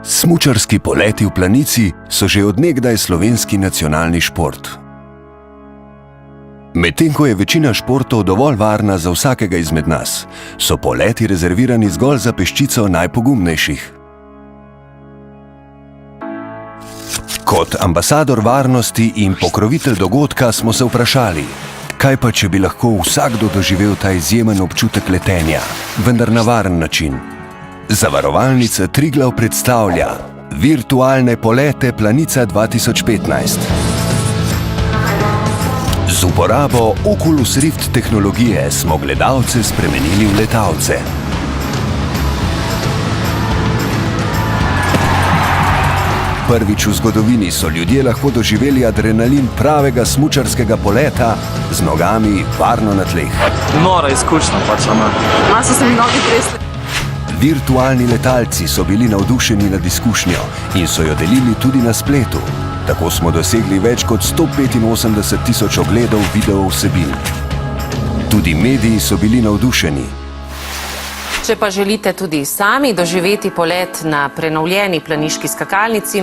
Smučarski poleti v planici so že od nekdaj slovenski nacionalni šport. Medtem ko je večina športov dovolj varna za vsakega izmed nas, so poleti rezervirani zgolj za peščico najpogumnejših. Kot ambasador varnosti in pokrovitelj dogodka smo se vprašali, kaj pa če bi lahko vsakdo doživel ta izjemen občutek letenja, vendar na varen način. Zavarovalnica Triglav predstavlja virtualne polete Planica 2015. Z uporabo Oculus Rift tehnologije smo gledalce spremenili v letalce. Prvič v zgodovini so ljudje lahko doživeli adrenalin pravega smučarskega poleta z nogami varno na tleh. Nora izkušnja pač, Malo so se mi nogi tresle. Virtualni letalci so bili navdušeni nad izkušnjo in so jo delili tudi na spletu. Tako smo dosegli več kot 185.000 ogledov video vsebin. Tudi mediji so bili navdušeni. Če pa želite tudi sami doživeti polet na prenovljeni planiški skakalnici,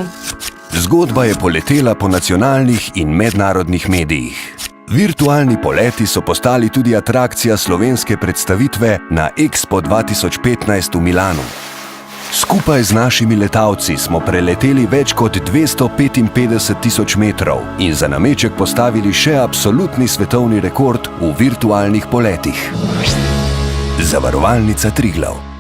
Zgodba je poletela po nacionalnih in mednarodnih medijih. Virtualni poleti so postali tudi atrakcija slovenske predstavitve na Expo 2015 v Milanu. Skupaj z našimi letalci smo preleteli več kot 255.000 metrov in za nameček postavili še absolutni svetovni rekord v virtualnih poletih. Zavarovalnica Triglav.